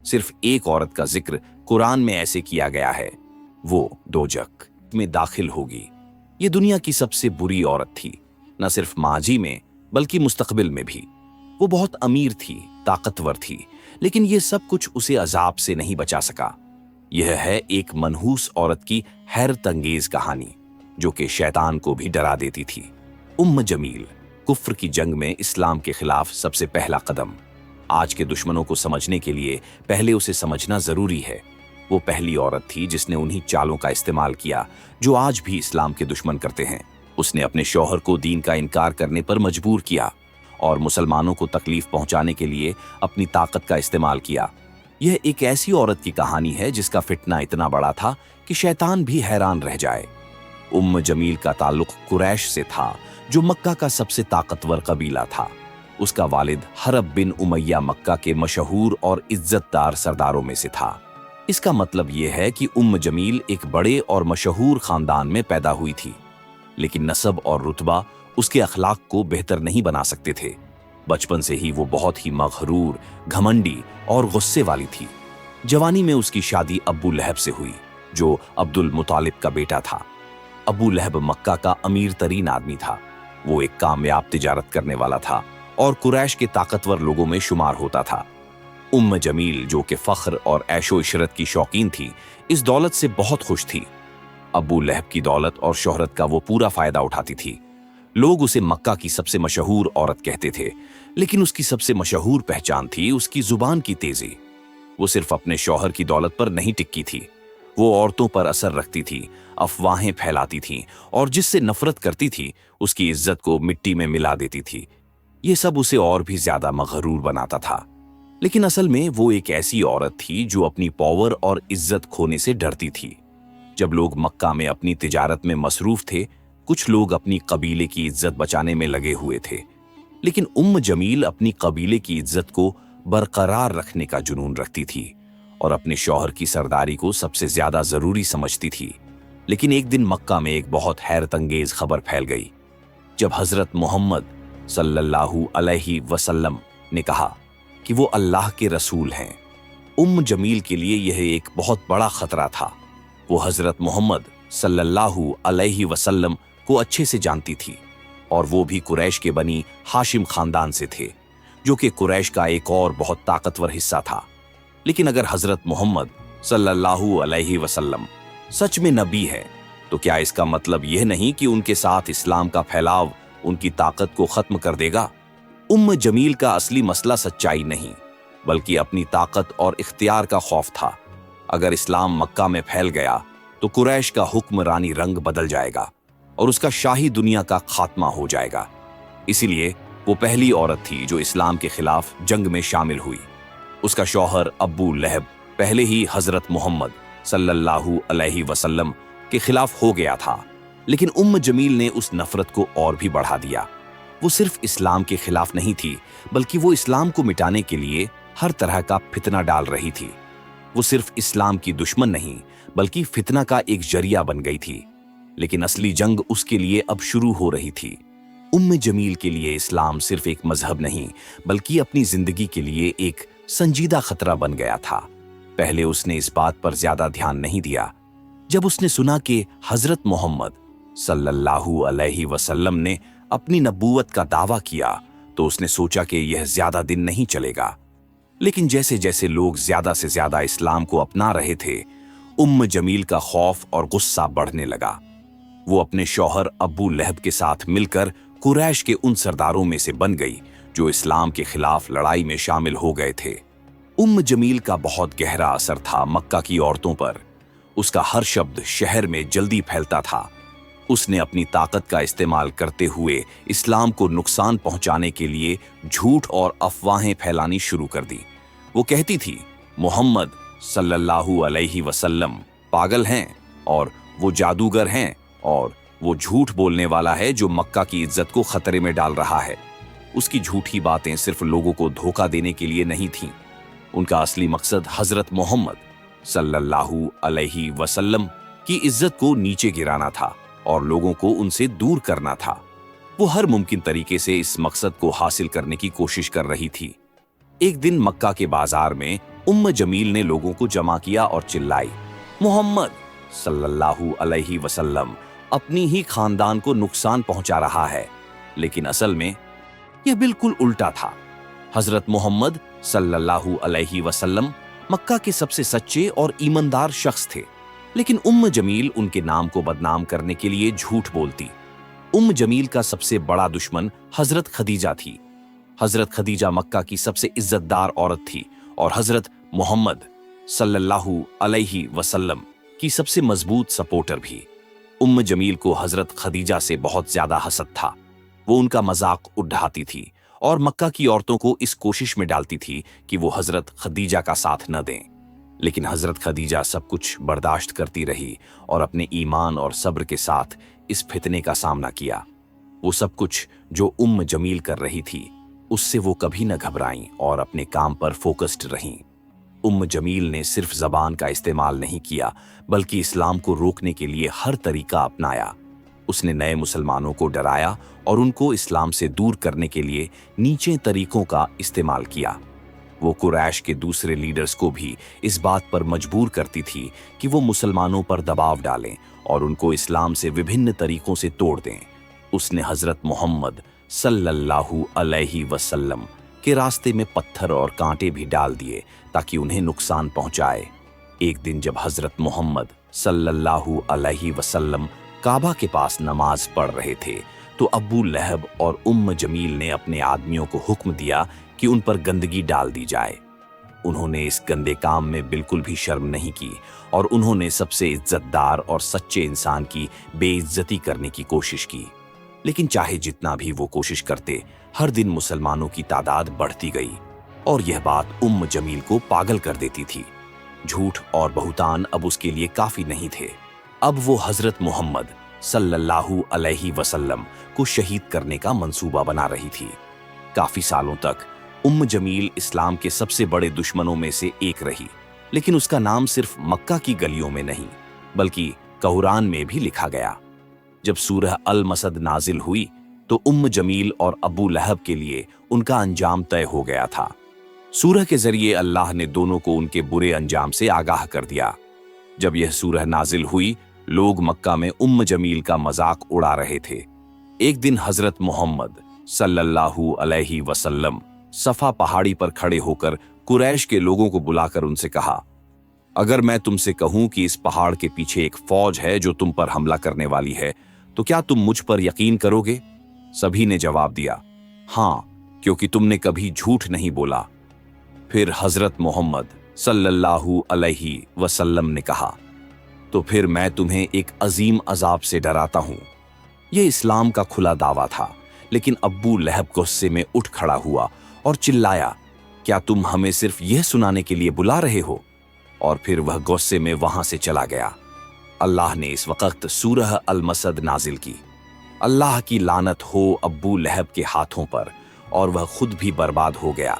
सिर्फ एक औरत का जिक्र कुरान में ऐसे किया गया है, वो दोजख में दाखिल होगी। ये दुनिया की सबसे बुरी औरत थी, न सिर्फ माजी में बल्कि मुस्तकबिल में भी। वो बहुत अमीर थी, ताकतवर थी, लेकिन ये सब कुछ उसे अजाब से नहीं बचा सका। यह है एक मनहूस औरत की हैरत अंगेज कहानी जो कि शैतान को भी डरा देती थी। उम्म जमील, कुफ्र की जंग में इस्लाम के खिलाफ सबसे पहला कदम। आज के दुश्मनों को समझने के लिए पहले उसे समझना जरूरी है। वो पहली औरत थी जिसने उन्हीं चालों का इस्तेमाल किया जो आज भी इस्लाम के दुश्मन करते हैं। उसने अपने शौहर को दीन का इनकार करने पर मजबूर किया और मुसलमानों को तकलीफ पहुंचाने के लिए अपनी ताकत का इस्तेमाल किया। यह एक ऐसी औरत की कहानी है जिसका फितना इतना बड़ा था कि शैतान भी हैरान रह जाए। उम्म जमील का ताल्लुक कुरैश से था, जो मक्का का सबसे ताकतवर कबीला था। उसका वालिद हरब बिन उमैया मक्का के मशहूर और इज्जतदार सरदारों में से था। इसका मतलब यह है कि उम्म जमील एक बड़े और मशहूर खानदान में पैदा हुई थी, लेकिन नसब और रुतबा उसके अखलाक को बेहतर नहीं बना सकते थे। बचपन से ही वो बहुत ही मगरूर, घमंडी और गुस्से वाली थी। जवानी में उसकी शादी अब्बू लहब से हुई, जो अब्दुल मुतालिब का बेटा था। अबू लहब मक्का का अमीर तरीन आदमी था। वो एक कामयाब तिजारत करने वाला था और कुरैश के ताकतवर लोगों में शुमार होता था। उम्म जमील, जो कि फख्र और ऐशो इशरत की शौकीन थी, इस दौलत से बहुत खुश थी। अबू लहब की दौलत और शोहरत का वो पूरा फायदा उठाती थी। लोग उसे मक्का की सबसे मशहूर औरत कहते थे, लेकिन उसकी सबसे मशहूर पहचान थी उसकी जुबान की तेजी। वो सिर्फ अपने शौहर की दौलत पर नहीं टिकी थी, वो औरतों पर असर रखती थी, अफवाहें फैलाती थी और जिससे नफरत करती थी उसकी इज्जत को मिट्टी में मिला देती थी। ये सब उसे और भी ज्यादा मगरूर बनाता था। लेकिन असल में वो एक ऐसी औरत थी जो अपनी पावर और इज्जत खोने से डरती थी। जब लोग मक्का में अपनी तिजारत में मसरूफ थे, कुछ लोग अपनी कबीले की इज्जत बचाने में लगे हुए थे, लेकिन उम्म जमील अपनी कबीले की इज्जत को बरकरार रखने का जुनून रखती थी और अपने शौहर की सरदारी को सबसे ज्यादा जरूरी समझती थी। लेकिन एक दिन मक्का में एक बहुत हैरत अंगेज खबर फैल गई। जब हजरत मोहम्मद सल्लल्लाहु अलैहि वसल्लम ने कहा कि वो अल्लाह के रसूल हैं, उम्म जमील के लिए यह एक बहुत बड़ा खतरा था। वो हजरत मोहम्मद सल्लल्लाहु अलैहि वसल्लम को अच्छे से जानती थी और वो भी कुरैश के बनी हाशिम खानदान से थे, जो कि कुरैश का एक और बहुत ताकतवर हिस्सा था। लेकिन अगर हजरत मोहम्मद सल्लल्लाहु अलैहि वसल्लम सच में नबी है, तो क्या इसका मतलब यह नहीं कि उनके साथ इस्लाम का फैलाव उनकी ताकत को खत्म कर देगा? उम्म जमील का असली मसला सच्चाई नहीं, बल्कि अपनी ताकत और इख्तियार का खौफ था। अगर इस्लाम मक्का में फैल गया तो कुरैश का हुक्मरानी रंग बदल जाएगा और उसका शाही दुनिया का खात्मा हो जाएगा। इसीलिए वो पहली औरत थी जो इस्लाम के खिलाफ जंग में शामिल हुई। उसका शौहर अब्बू लहब पहले ही हजरत मोहम्मद सल्लल्लाहु अलैहि वसल्लम के खिलाफ हो गया था, लेकिन उम्म जमील ने उस नफरत को और भी बढ़ा दिया। वो सिर्फ इस्लाम के खिलाफ नहीं थी, बल्कि वो इस्लाम को मिटाने के लिए हर तरह का फितना डाल रही थी। वो सिर्फ इस्लाम की दुश्मन नहीं, बल्कि फितना का एक जरिया बन गई थी। लेकिन असली जंग उसके लिए अब शुरू हो रही थी। उम्म जमील के लिए इस्लाम सिर्फ एक मजहब नहीं, बल्कि अपनी जिंदगी के लिए एक संजीदा खतरा बन गया था। पहले उसने इस बात पर ज्यादा ध्यान नहीं दिया। जब उसने सुना कि हजरत मोहम्मद सल्लल्लाहु अलैहि वसल्लम ने अपनी नबूवत का दावा किया, तो उसने सोचा कि यह ज्यादा दिन नहीं चलेगा। लेकिन जैसे जैसे लोग ज्यादा से ज्यादा इस्लाम को अपना रहे थे, उम्म जमील का खौफ और गुस्सा बढ़ने लगा। वो अपने शौहर अब्बू लहब के साथ मिलकर कुरैश के उन सरदारों में से बन गई जो इस्लाम के खिलाफ लड़ाई में शामिल हो गए थे। उम्म जमील का बहुत गहरा असर था मक्का की औरतों पर। उसका हर शब्द शहर में जल्दी फैलता था। उसने अपनी ताकत का इस्तेमाल करते हुए इस्लाम को नुकसान पहुंचाने के लिए झूठ और अफवाहें फैलानी शुरू कर दी। वो कहती थी, मोहम्मद सल्लल्लाहु अलैहि वसल्लम पागल हैं और वो जादूगर हैं और वो झूठ बोलने वाला है जो मक्का की इज्जत को खतरे में डाल रहा है। उसकी झूठी बातें सिर्फ लोगों को धोखा देने के लिए नहीं थीं। उनका असली मकसद हजरत मोहम्मद सल्लल्लाहु अलैहि वसल्लम की इज्जत को नीचे गिराना था और लोगों को उनसे दूर करना था। वो हर मुमकिन तरीके से इस मकसद को हासिल करने की कोशिश कर रही थी। एक दिन मक्का के बाजार में जमील ने लोगों को जमा किया और चिल्लाई, मोहम्मद सल्लल्लाहु अलैहि वसल्लम अपनी ही खानदान को नुकसान पहुंचा रहा है। लेकिन असल में यह बिल्कुल उल्टा था। हजरत मोहम्मद सल्लल्लाहु अलैहि वसल्लम मक्का के सबसे सच्चे और ईमानदार शख्स थे, लेकिन जमील उनके नाम को बदनाम करने के लिए झूठ बोलती। जमील का सबसे बड़ा दुश्मन हजरत खदीजा थी। हजरत खदीजा मक्का की सबसे इज्जतदार औरत थी और हजरत मोहम्मद सल्लल्लाहु अलैहि वसल्लम की सबसे मजबूत सपोर्टर भी। जमील को हजरत खदीजा से बहुत ज्यादा हसद था। वो उनका मजाक उड़ाती थी और मक्का की औरतों को इस कोशिश में डालती थी कि वो हजरत खदीजा का साथ न दें। लेकिन हजरत खदीजा सब कुछ बर्दाश्त करती रही और अपने ईमान और सब्र के साथ इस फितने का सामना किया। वो सब कुछ जो जमील कर रही थी उससे वो कभी न घबराईं और अपने काम पर फोकस्ड रहीं। जमील ने सिर्फ जबान का इस्तेमाल नहीं किया, बल्कि इस्लाम को रोकने के लिए हर तरीका अपनाया। उसने नए मुसलमानों को डराया और उनको इस्लाम से दूर करने के लिए नीचे तरीकों का इस्तेमाल किया। वो कुरैश के दूसरे लीडर्स को भी इस बात पर मजबूर करती थी कि वो मुसलमानों पर दबाव डालें और उनको इस्लाम से विभिन्न तरीकों से तोड़ दें। उसने हजरत मोहम्मद सल्लल्लाहु अलैहि वसल्लम के रास्ते में पत्थर और कांटे भी डाल दिए ताकि उन्हें नुकसान पहुंचाए। एक दिन जब हजरत मोहम्मद सल्लल्लाहु अलैहि वसल्लम काबा के पास नमाज पढ़ रहे थे तो अबू लहब और जमील ने अपने आदमियों को हुक्म दिया कि उन पर गंदगी डाल दी जाए। उन्होंने इस गंदे काम में बिल्कुल भी शर्म नहीं की और उन्होंने सबसे इज्जतदार और सच्चे इंसान की बेइज्जती करने की कोशिश की। लेकिन चाहे जितना भी वो कोशिश करते, हर दिन मुसलमानों की तादाद बढ़ती गई और यह बात जमील को पागल कर देती थी। झूठ और बहुतान अब उसके लिए काफी नहीं थे। अब वो हजरत मोहम्मद सल्लल्लाहु अलैहि वसल्लम को शहीद करने का मंसूबा बना रही थी। काफी सालों तक जमील इस्लाम के सबसे बड़े दुश्मनों में से एक रही, लेकिन उसका नाम सिर्फ मक्का की गलियों में नहीं बल्कि कुरान में भी लिखा गया। जब सूरह अल मसद नाजिल हुई तो जमील और अबू लहब के लिए उनका अंजाम तय हो गया था। सूरह के जरिए अल्लाह ने दोनों को उनके बुरे अंजाम से आगाह कर दिया। जब यह सूरह नाजिल हुई, लोग मक्का में जमील का मजाक उड़ा रहे थे। एक दिन हजरत मोहम्मद सल्लल्लाहु अलैहि वसल्लम सफा पहाड़ी पर खड़े होकर कुरैश के लोगों को बुलाकर उनसे कहा, अगर मैं तुमसे कहूं कि इस पहाड़ के पीछे एक फौज है जो तुम पर हमला करने वाली है, तो क्या तुम मुझ पर यकीन करोगे? सभी ने जवाब दिया, हाँ, क्योंकि तुमने कभी झूठ नहीं बोला। फिर हजरत मोहम्मद सल्लल्लाहु अलैहि वसल्लम ने कहा, तो फिर मैं तुम्हें एक अजीम अजाब से डराता हूं। यह इस्लाम का खुला दावा था, लेकिन अब्बू लहब गुस्से में उठ खड़ा हुआ और चिल्लाया, क्या तुम हमें सिर्फ यह सुनाने के लिए बुला रहे हो? और फिर वह गुस्से में वहां से चला गया। अल्लाह ने इस वक्त सूरह अल मसद नाजिल की। अल्लाह की लानत हो अब्बू लहब के हाथों पर, और वह खुद भी बर्बाद हो गया।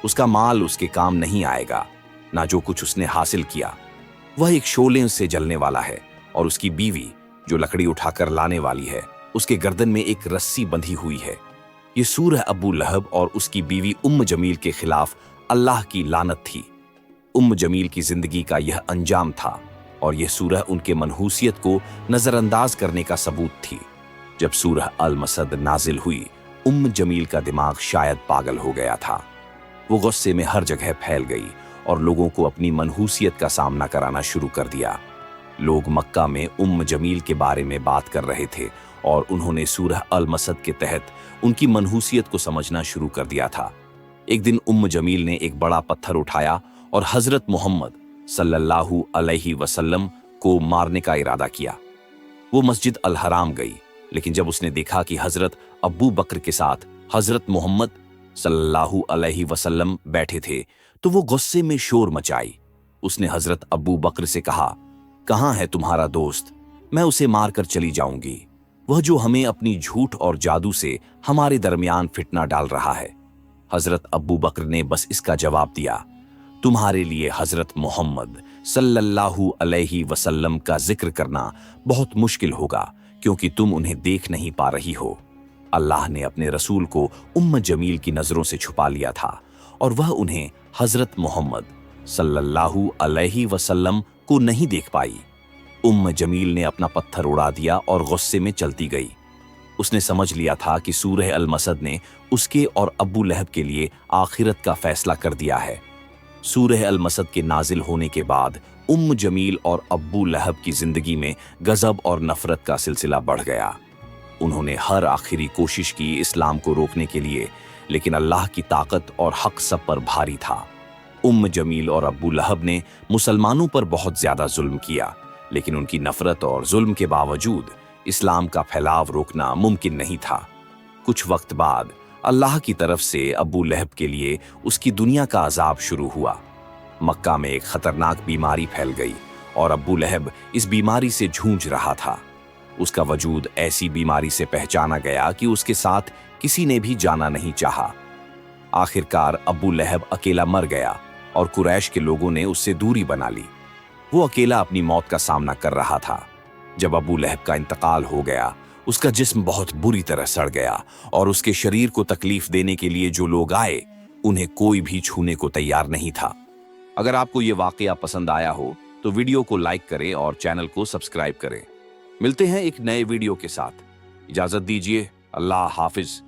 उसका माल उसके काम नहीं आएगा, ना जो कुछ उसने हासिल किया। वह एक शोले से जलने वाला है और उसकी बीवी जो लकड़ी उठाकर लाने वाली है, उसके गर्दन में एक रस्सी बंधी हुई है। ये सूरह अबू लहब और उसकी बीवी जमील के खिलाफ अल्लाह की लानत थी। जमील की जिंदगी का यह अंजाम था और यह सूरह उनके मनहूसियत को नजरअंदाज करने का सबूत थी। जब सूरह अल मसद नाजिल हुई, जमील का दिमाग शायद पागल हो गया था। वो गुस्से में हर जगह फैल गई और लोगों को अपनी मनहूसियत का सामना कराना शुरू कर दिया। लोग मक्का में जमील के बारे में बात कर रहे थे और उन्होंने सूरह अल मसद के तहत उनकी मनहूसियत को समझना शुरू कर दिया था। एक दिन जमील ने एक बड़ा पत्थर उठाया और हजरत मोहम्मद सल्लल्लाहु अलैहि वसल्लम को मारने का इरादा किया। वो मस्जिद अल हराम गई, लेकिन जब उसने देखा कि हजरत अबू बकर के साथ हजरत मोहम्मद सल्लल्लाहु अलैहि वसल्लम बैठे थे, तो वो गुस्से में शोर मचाई। उसने हजरत अबू बकर से कहा, कहाँ है तुम्हारा दोस्त? मैं उसे मारकर चली जाऊंगी, वह जो हमें अपनी झूठ और जादू से हमारे दरमियान फितना डाल रहा है। हजरत अबू बकर ने बस इसका जवाब दिया, तुम्हारे लिए हजरत मोहम्मद सल्लल्लाहु अलैहि वसल्लम का जिक्र करना बहुत मुश्किल होगा, क्योंकि तुम उन्हें देख नहीं पा रही हो। अल्लाह ने अपने रसूल को जमील की नजरों से छुपा लिया था और वह उन्हें हजरत मोहम्मद सल्लल्लाहु अलैहि वसल्लम को नहीं देख पाई। जमील ने अपना पत्थर उड़ा दिया और गुस्से में चलती गई। उसने समझ लिया था कि सूरह अल-मसद ने उसके और अब्बू लहब के लिए आखिरत का फैसला कर दिया है। सूरह अल-मसद के नाजिल होने के बाद जमील और अब्बू लहब की जिंदगी में गजब और नफरत का सिलसिला बढ़ गया। उन्होंने हर आखिरी कोशिश की इस्लाम को रोकने के लिए, लेकिन अल्लाह की ताकत और हक सब पर भारी था। जमील और अब्बू लहब ने मुसलमानों पर बहुत ज्यादा जुल्म किया, लेकिन उनकी नफरत और जुल्म के बावजूद इस्लाम का फैलाव रोकना मुमकिन नहीं था। कुछ वक्त बाद अल्लाह की तरफ से अब्बू लहब के लिए उसकी दुनिया का अजाब शुरू हुआ। मक्का में एक खतरनाक बीमारी फैल गई और अब्बू लहब इस बीमारी से जूझ रहा था। उसका वजूद ऐसी बीमारी से पहचाना गया कि उसके साथ किसी ने भी जाना नहीं चाहा। आखिरकार अब्बू लहब अकेला मर गया और कुरैश के लोगों ने उससे दूरी बना ली। वो अकेला अपनी मौत का सामना कर रहा था। जब अब्बू लहब का इंतकाल हो गया, उसका जिस्म बहुत बुरी तरह सड़ गया और उसके शरीर को तकलीफ देने के लिए जो लोग आए, उन्हें कोई भी छूने को तैयार नहीं था। अगर आपको ये वाकया पसंद आया हो तो वीडियो को लाइक करें और चैनल को सब्सक्राइब करें। मिलते हैं एक नए वीडियो के साथ। इजाजत दीजिए। अल्लाह हाफिज।